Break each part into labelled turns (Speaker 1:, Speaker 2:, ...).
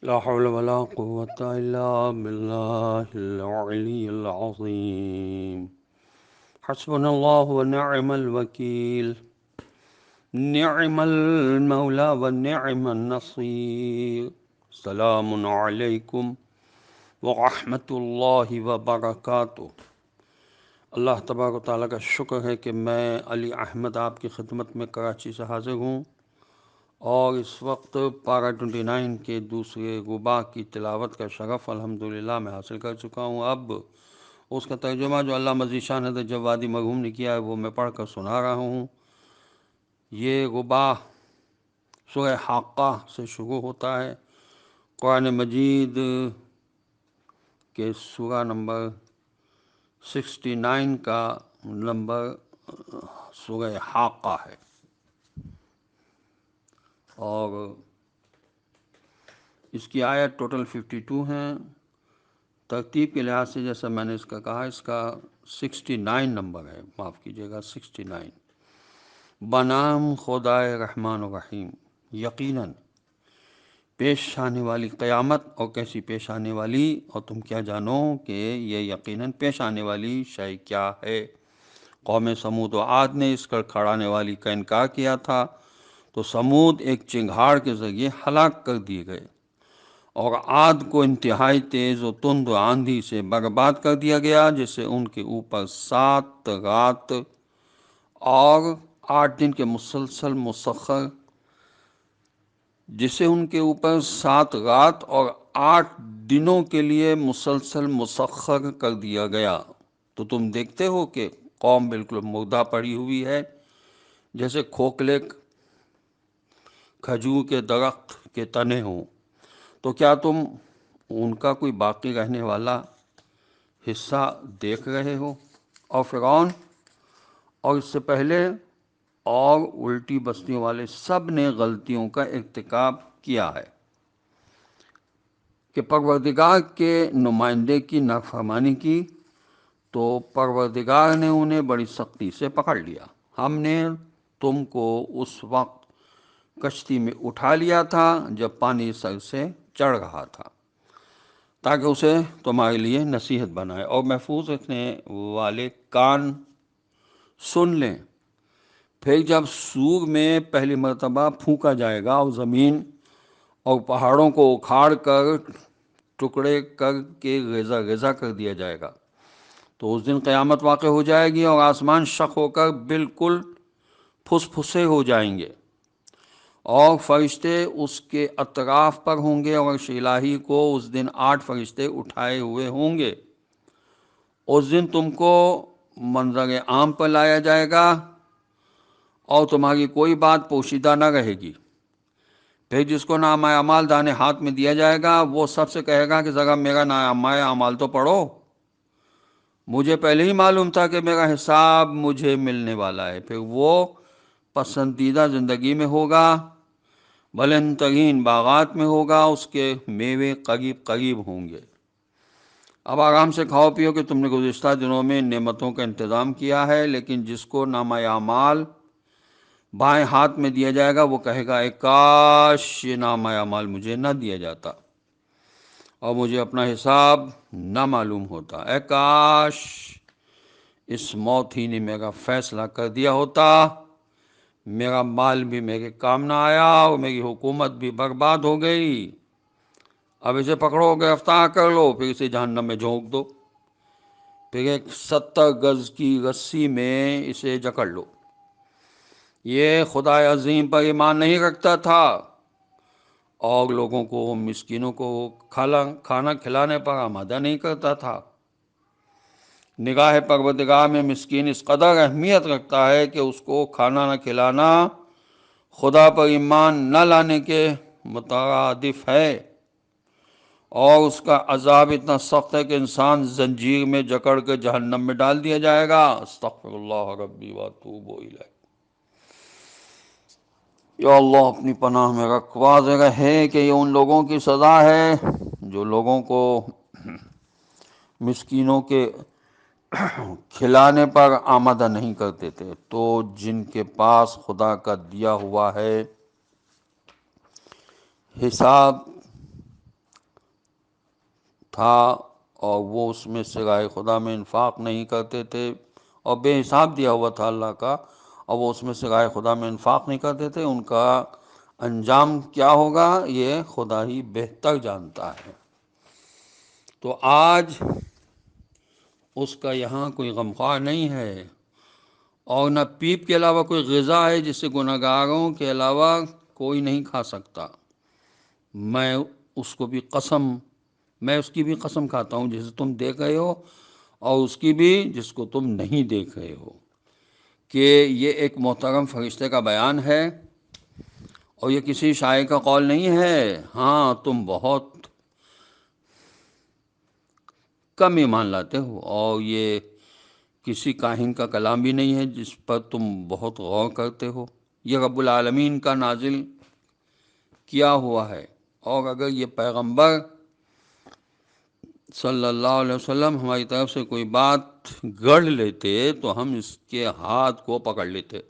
Speaker 1: لا حول ولا قوة إلا بالله العلي العظيم. حسبنا الله ونعم الوكيل، نعم المولى ونعم النصير. سلام علیکم ورحمۃ اللہ وبرکاتہ۔ اللہ تبارک و تعالیٰ کا شکر ہے کہ میں علی احمد آپ کی خدمت میں کراچی سے حاضر ہوں، اور اس وقت پارہ 29 کے دوسرے رباع کی تلاوت کا شرف الحمدللہ میں حاصل کر چکا ہوں۔ اب اس کا ترجمہ جو علامہ مزید شان حضرت جوادی مرحوم نے کیا ہے وہ میں پڑھ کر سنا رہا ہوں۔ یہ رباع سورہ حاقہ سے شروع ہوتا ہے۔ قرآن مجید کے سورہ نمبر 69 کا نمبر سورہ حاقہ ہے، اور اس کی آیت ٹوٹل 52 ہیں۔ ترتیب کے لحاظ سے جیسا میں نے اس کا کہا، اس کا 69 نمبر ہے، معاف کیجیے گا 69۔ بنام خدائے رحمان و رحیم، یقیناً پیش آنے والی قیامت، اور کیسی پیش آنے والی، اور تم کیا جانو کہ یہ یقیناً پیش آنے والی شے کیا ہے۔ قوم سمود و عاد نے اس کڑکھڑانے والی کا انکار کیا تھا، تو سمود ایک چنگھاڑ کے ذریعے ہلاک کر دیے گئے، اور عاد کو انتہائی تیز و تند آندھی سے برباد کر دیا گیا، جس سے ان کے اوپر 7 رات اور 8 دن کے مسلسل مسخر جسے ان کے اوپر 7 رات اور 8 دنوں کے لیے مسلسل مسخر کر دیا گیا۔ تو تم دیکھتے ہو کہ قوم بالکل مردہ پڑی ہوئی ہے، جیسے کھوکھلے کھجور کے درخت کے تنے ہوں۔ تو کیا تم ان کا کوئی باقی رہنے والا حصہ دیکھ رہے ہو؟ اور فرعون اور اس سے پہلے اور الٹی بستیوں والے سب نے غلطیوں کا ارتکاب کیا ہے کہ پروردگار کے نمائندے کی نافرمانی کی، تو پروردگار نے انہیں بڑی سختی سے پکڑ لیا۔ ہم نے تم کو اس وقت کشتی میں اٹھا لیا تھا جب پانی سر سے چڑھ رہا تھا، تاکہ اسے تمہارے لیے نصیحت بنائے اور محفوظ رکھنے والے کان سن لیں۔ پھر جب سور میں پہلی مرتبہ پھونکا جائے گا اور زمین اور پہاڑوں کو اکھاڑ کر ٹکڑے کر کے غذا غذا کر دیا جائے گا، تو اس دن قیامت واقع ہو جائے گی، اور آسمان شق ہو کر بالکل پھس پھسے ہو جائیں گے، اور فرشتے اس کے اطراف پر ہوں گے، اور عرش الہی کو اس دن 8 فرشتے اٹھائے ہوئے ہوں گے۔ اس دن تم کو منظر عام پر لایا جائے گا، اور تمہاری کوئی بات پوشیدہ نہ رہے گی۔ پھر جس کو نامہ اعمال دانے ہاتھ میں دیا جائے گا، وہ سب سے کہے گا کہ ذرا میرا نامہ اعمال تو پڑھو، مجھے پہلے ہی معلوم تھا کہ میرا حساب مجھے ملنے والا ہے۔ پھر وہ پسندیدہ زندگی میں ہوگا، بلند ترین باغات میں ہوگا، اس کے میوے قریب قریب ہوں گے۔ اب آرام سے کھاؤ پیو کہ تم نے گزشتہ دنوں میں نعمتوں کا انتظام کیا ہے۔ لیکن جس کو نامہ اعمال بائیں ہاتھ میں دیا جائے گا، وہ کہے گا اے کاش یہ نامہ اعمال مجھے نہ دیا جاتا، اور مجھے اپنا حساب نہ معلوم ہوتا۔ اے کاش اس موت ہی نے میرا فیصلہ کر دیا ہوتا، میرا مال بھی میرے کام نہ آیا، اور میری حکومت بھی برباد ہو گئی۔ اب اسے پکڑو، گرفتار کر لو، پھر اسے جہنم میں جھونک دو، پھر ایک 70 گز کی رسی میں اسے جکڑ لو۔ یہ خدا عظیم پر ایمان نہیں رکھتا تھا، اور لوگوں کو، مسکینوں کو کھانا کھلانے پر آمادہ نہیں کرتا تھا۔ نگاہ پروردگار میں مسکین اس قدر اہمیت رکھتا ہے کہ اس کو کھانا نہ کھلانا خدا پر ایمان نہ لانے کے مترادف ہے، اور اس کا عذاب اتنا سخت ہے کہ انسان زنجیر میں جکڑ کے جہنم میں ڈال دیا جائے گا۔ استغفر اللہ ربی واتوب الیہ۔ یا اللہ اپنی پناہ میں رکھ، واضح ہے کہ یہ ان لوگوں کی سزا ہے جو لوگوں کو مسکینوں کے کھلانے پر آمادہ نہیں کرتے تھے۔ تو جن کے پاس خدا کا دیا ہوا ہے حساب تھا اور وہ اس میں سے راہ خدا میں انفاق نہیں کرتے تھے، اور بے حساب دیا ہوا تھا اللہ کا، اور وہ اس میں سے راہ خدا میں انفاق نہیں کرتے تھے، ان کا انجام کیا ہوگا یہ خدا ہی بہتر جانتا ہے۔ تو آج اس کا یہاں کوئی غمخوار نہیں ہے، اور نہ پیپ کے علاوہ کوئی غذا ہے جسے گنہگاروں کے علاوہ کوئی نہیں کھا سکتا۔ میں اس کو بھی میں اس کی بھی قسم کھاتا ہوں جسے تم دیکھ رہے ہو، اور اس کی بھی جس کو تم نہیں دیکھ رہے ہو، کہ یہ ایک محترم فرشتے کا بیان ہے، اور یہ کسی شاعر کا قول نہیں ہے۔ ہاں تم بہت کم ایمان لاتے ہو، اور یہ کسی کاہن کا کلام بھی نہیں ہے جس پر تم بہت غور کرتے ہو، یہ رب العالمین کا نازل کیا ہوا ہے۔ اور اگر یہ پیغمبر صلی اللہ علیہ وسلم ہماری طرف سے کوئی بات گڑھ لیتے تو ہم اس کے ہاتھ کو پکڑ لیتے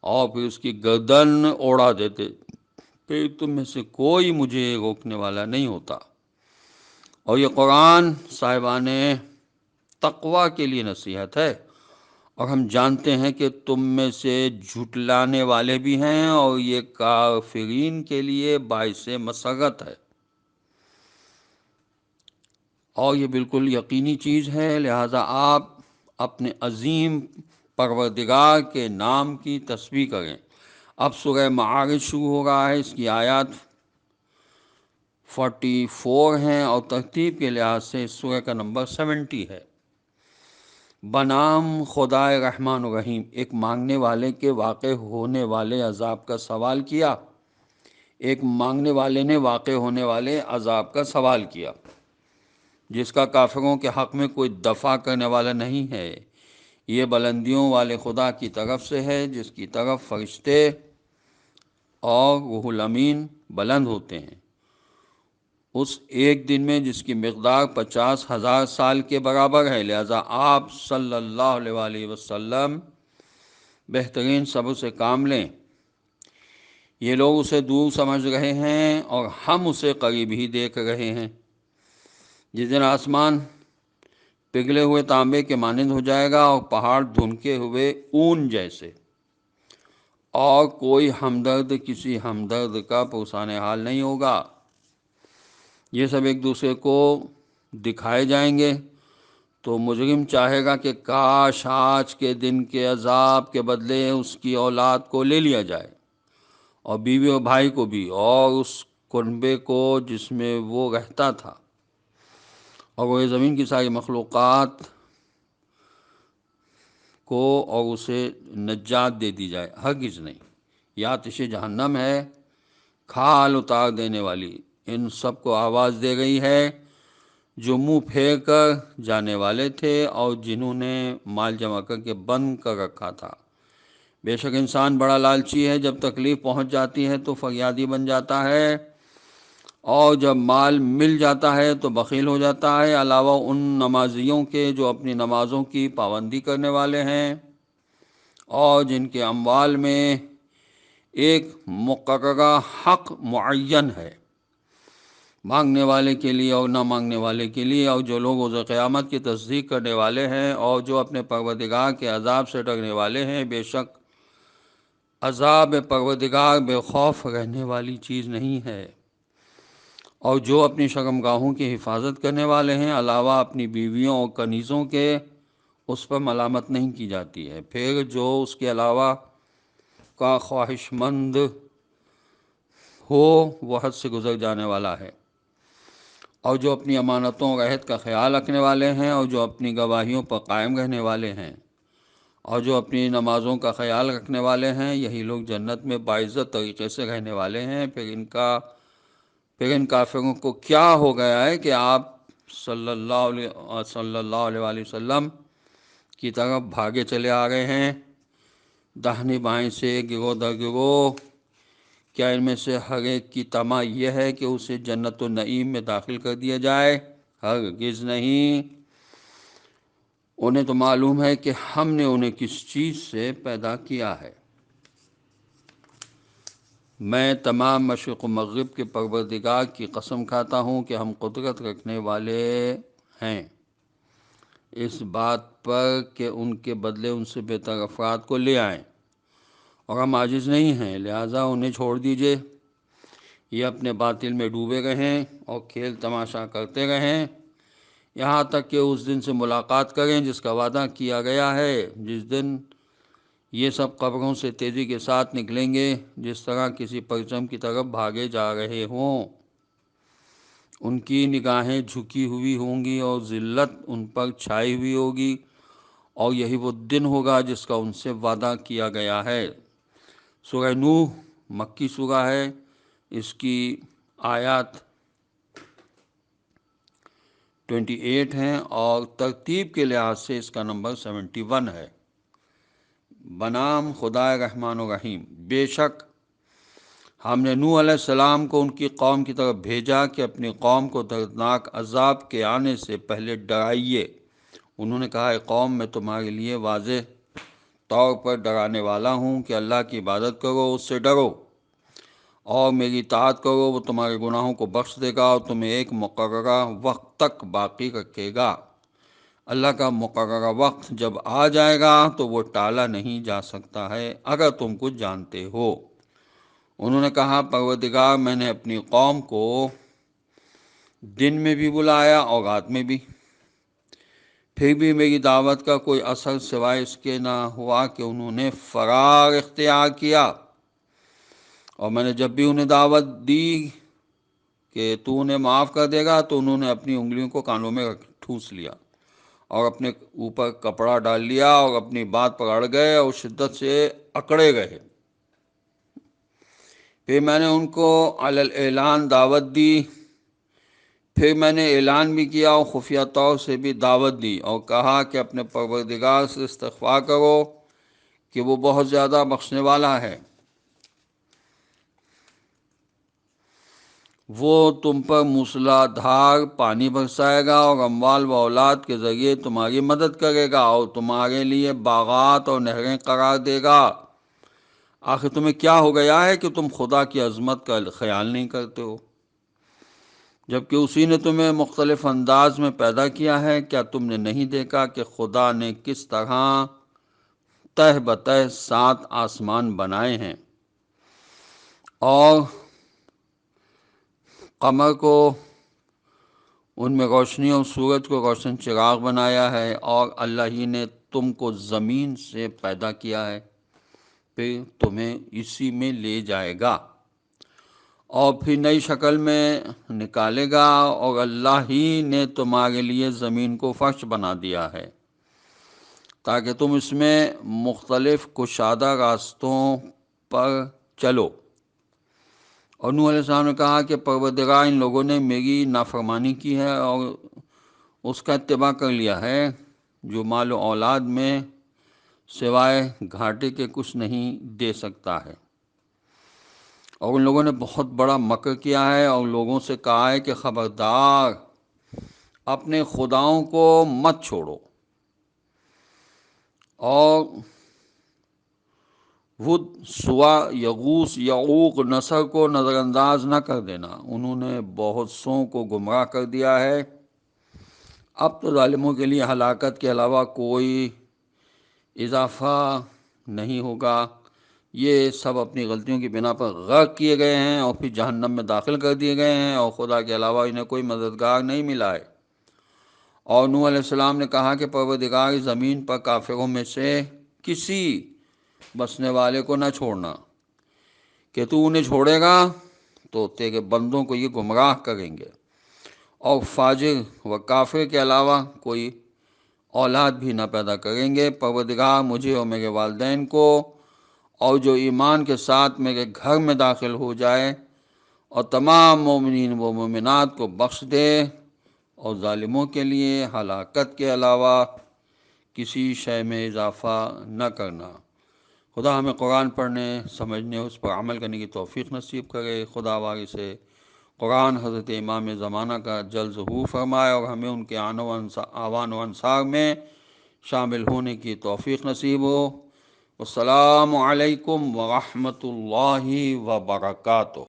Speaker 1: اور پھر اس کی گردن اڑا دیتے، پھر تم میں سے کوئی مجھے روکنے والا نہیں ہوتا۔ اور یہ قرآن صاحبان تقوی کے لیے نصیحت ہے، اور ہم جانتے ہیں کہ تم میں سے جھٹلانے والے بھی ہیں، اور یہ کافرین کے لیے باعث مسرت ہے، اور یہ بالکل یقینی چیز ہے۔ لہذا آپ اپنے عظیم پروردگار کے نام کی تسبیح کریں۔ اب سورہ معارج شروع ہو رہا ہے، اس کی آیات 44 ہیں، اور ترتیب کے لحاظ سے اس سورہ کا نمبر 70 ہے۔ بنام خدائے رحمان الرحیم، ایک مانگنے والے کے واقع ہونے والے عذاب کا سوال کیا، ایک مانگنے والے نے واقع ہونے والے عذاب کا سوال کیا، جس کا کافروں کے حق میں کوئی دفع کرنے والا نہیں ہے۔ یہ بلندیوں والے خدا کی طرف سے ہے، جس کی طرف فرشتے اور روح الامین بلند ہوتے ہیں، اس ایک دن میں جس کی مقدار 50,000 سال کے برابر ہے۔ لہذا آپ صلی اللہ علیہ وآلہ وسلم بہترین صبر سے کام لیں۔ یہ لوگ اسے دور سمجھ رہے ہیں اور ہم اسے قریب ہی دیکھ رہے ہیں۔ جس دن آسمان پگھلے ہوئے تانبے کے مانند ہو جائے گا اور پہاڑ دھنکے ہوئے اون جیسے، اور کوئی ہمدرد کسی ہمدرد کا پرسان حال نہیں ہوگا۔ یہ سب ایک دوسرے کو دکھائے جائیں گے، تو مجرم چاہے گا کہ کاش آج کے دن کے عذاب کے بدلے اس کی اولاد کو لے لیا جائے، اور بیوی اور بھائی کو بھی، اور اس کنبے کو جس میں وہ رہتا تھا، اور وہ زمین کی ساری مخلوقات کو، اور اسے نجات دے دی جائے۔ ہرگز نہیں، یہ آتش جہنم ہے، کھال اتار دینے والی، ان سب کو آواز دے گئی ہے جو منہ پھیر کر جانے والے تھے اور جنہوں نے مال جمع کر کے بند کر رکھا تھا۔ بے شک انسان بڑا لالچی ہے، جب تکلیف پہنچ جاتی ہے تو فریادی بن جاتا ہے، اور جب مال مل جاتا ہے تو بخیل ہو جاتا ہے، علاوہ ان نمازیوں کے جو اپنی نمازوں کی پابندی کرنے والے ہیں، اور جن کے اموال میں ایک مقررہ حق معین ہے، مانگنے والے کے لیے اور نہ مانگنے والے کے لیے، اور جو لوگ روز قیامت کی تصدیق کرنے والے ہیں اور جو اپنے پروردگار کے عذاب سے ڈرنے والے ہیں۔ بے شک عذاب پروردگار بے خوف رہنے والی چیز نہیں ہے، اور جو اپنی شرمگاہوں کی حفاظت کرنے والے ہیں، علاوہ اپنی بیویوں اور کنیزوں کے، اس پر ملامت نہیں کی جاتی ہے۔ پھر جو اس کے علاوہ کا خواہش مند ہو وہ حد سے گزر جانے والا ہے، اور جو اپنی امانتوں اور عہد کا خیال رکھنے والے ہیں، اور جو اپنی گواہیوں پر قائم رہنے والے ہیں، اور جو اپنی نمازوں کا خیال رکھنے والے ہیں، یہی لوگ جنت میں باعزت طریقے سے رہنے والے ہیں۔ پھر ان کافروں کو کیا ہو گیا ہے کہ آپ صلی اللہ علیہ وآلہ وسلم کی طرف بھاگے چلے آ رہے ہیں، داہنی بائیں سے گروہ در گروہ؟ کیا ان میں سے ہر ایک کی طمع یہ ہے کہ اسے جنت النعیم میں داخل کر دیا جائے؟ ہرگز نہیں۔ انہیں تو معلوم ہے کہ ہم نے انہیں کس چیز سے پیدا کیا ہے۔ میں تمام مشرق و مغرب کے پروردگار کی قسم کھاتا ہوں کہ ہم قدرت رکھنے والے ہیں اس بات پر کہ ان کے بدلے ان سے بہتر افراد کو لے آئیں، اور ہم عاجز نہیں ہیں، لہٰذا انہیں چھوڑ دیجیے، یہ اپنے باطل میں ڈوبے رہیں اور کھیل تماشا کرتے رہیں یہاں تک کہ اس دن سے ملاقات کریں جس کا وعدہ کیا گیا ہے، جس دن یہ سب قبروں سے تیزی کے ساتھ نکلیں گے جس طرح کسی پرچم کی طرف بھاگے جا رہے ہوں۔ ان کی نگاہیں جھکی ہوئی ہوں گی اور ذلت ان پر چھائی ہوئی ہوگی، اور یہی وہ دن ہوگا جس کا ان سے وعدہ کیا گیا ہے۔ سورہ نوح مکی سورہ ہے، اس کی آیات 28 ہیں اور ترتیب کے لحاظ سے اس کا نمبر 71 ہے۔ بنام خدائے رحمان و رحیم، بے شک ہم نے نوح علیہ السلام کو ان کی قوم کی طرف بھیجا کہ اپنی قوم کو دردناک عذاب کے آنے سے پہلے ڈرائیے۔ انہوں نے کہا، اے قوم میں تمہارے لیے واضح طور پر ڈرانے والا ہوں کہ اللہ کی عبادت کرو، اس سے ڈرو اور میری اطاعت کرو، وہ تمہارے گناہوں کو بخش دے گا اور تمہیں ایک مقررہ وقت تک باقی رکھے گا۔ اللہ کا مقررہ وقت جب آ جائے گا تو وہ ٹالا نہیں جا سکتا ہے، اگر تم کچھ جانتے ہو۔ انہوں نے کہا، پروردگار میں نے اپنی قوم کو دن میں بھی بلایا اور رات میں بھی، پھر بھی میری دعوت کا کوئی اثر سوائے اس کے نہ ہوا کہ انہوں نے فرار اختیار کیا، اور میں نے جب بھی انہیں دعوت دی کہ تو انہیں معاف کر دے گا تو انہوں نے اپنی انگلیوں کو کانوں میں ٹھونس لیا اور اپنے اوپر کپڑا ڈال لیا اور اپنی بات پر اڑ گئے اور شدت سے اکڑے گئے۔ پھر میں نے ان کو علی الاعلان دعوت دی، پھر میں نے اعلان بھی کیا اور خفیہ طور سے بھی دعوت دی اور کہا کہ اپنے پروردگار سے استغفار کرو کہ وہ بہت زیادہ بخشنے والا ہے، وہ تم پر موسلا دھار پانی برسائے گا اور اموال و اولاد کے ذریعے تمہاری مدد کرے گا اور تمہارے لیے باغات اور نہریں قرار دے گا۔ آخر تمہیں کیا ہو گیا ہے کہ تم خدا کی عظمت کا خیال نہیں کرتے ہو، جبکہ اسی نے تمہیں مختلف انداز میں پیدا کیا ہے؟ کیا تم نے نہیں دیکھا کہ خدا نے کس طرح تہ بتہ 7 آسمان بنائے ہیں اور قمر کو ان میں روشنی اور سورج کو روشن چراغ بنایا ہے، اور اللہ ہی نے تم کو زمین سے پیدا کیا ہے، پھر تمہیں اسی میں لے جائے گا اور پھر نئی شکل میں نکالے گا، اور اللہ ہی نے تمہارے لیے زمین کو فرش بنا دیا ہے تاکہ تم اس میں مختلف کشادہ راستوں پر چلو۔ اور نوح علیہ السلام نے کہا کہ پروردگار، ان لوگوں نے میری نافرمانی کی ہے اور اس کا اتباع کر لیا ہے جو مال و اولاد میں سوائے گھاٹے کے کچھ نہیں دے سکتا ہے، اور ان لوگوں نے بہت بڑا مکر کیا ہے اور لوگوں سے کہا ہے کہ خبردار اپنے خداؤں کو مت چھوڑو اور ود، سوا، یغوث، یعوق، نصر کو نظر انداز نہ کر دینا، انہوں نے بہت سوں کو گمراہ کر دیا ہے۔ اب تو ظالموں کے لیے ہلاکت کے علاوہ کوئی اضافہ نہیں ہوگا، یہ سب اپنی غلطیوں کی بنا پر غرق کیے گئے ہیں اور پھر جہنم میں داخل کر دیے گئے ہیں، اور خدا کے علاوہ انہیں کوئی مددگار نہیں ملا ہے۔ اور نوح علیہ السلام نے کہا کہ پروردگار، زمین پر کافروں میں سے کسی بسنے والے کو نہ چھوڑنا، کہ تو انہیں چھوڑے گا تو تیرے بندوں کو یہ گمراہ کریں گے اور فاجر و کافر کے علاوہ کوئی اولاد بھی نہ پیدا کریں گے۔ پروردگار، مجھے اور میرے والدین کو اور جو ایمان کے ساتھ میرے گھر میں داخل ہو جائے اور تمام مومنین و مومنات کو بخش دے، اور ظالموں کے لیے ہلاکت کے علاوہ کسی شے میں اضافہ نہ کرنا۔ خدا ہمیں قرآن پڑھنے، سمجھنے، اس پر عمل کرنے کی توفیق نصیب کرے۔ خدا وارث قرآن حضرت امام زمانہ کا جلد ظہور فرمائے اور ہمیں ان کے آوان و انصار میں شامل ہونے کی توفیق نصیب ہو۔ السلام علیکم ورحمۃ اللہ وبرکاتہ۔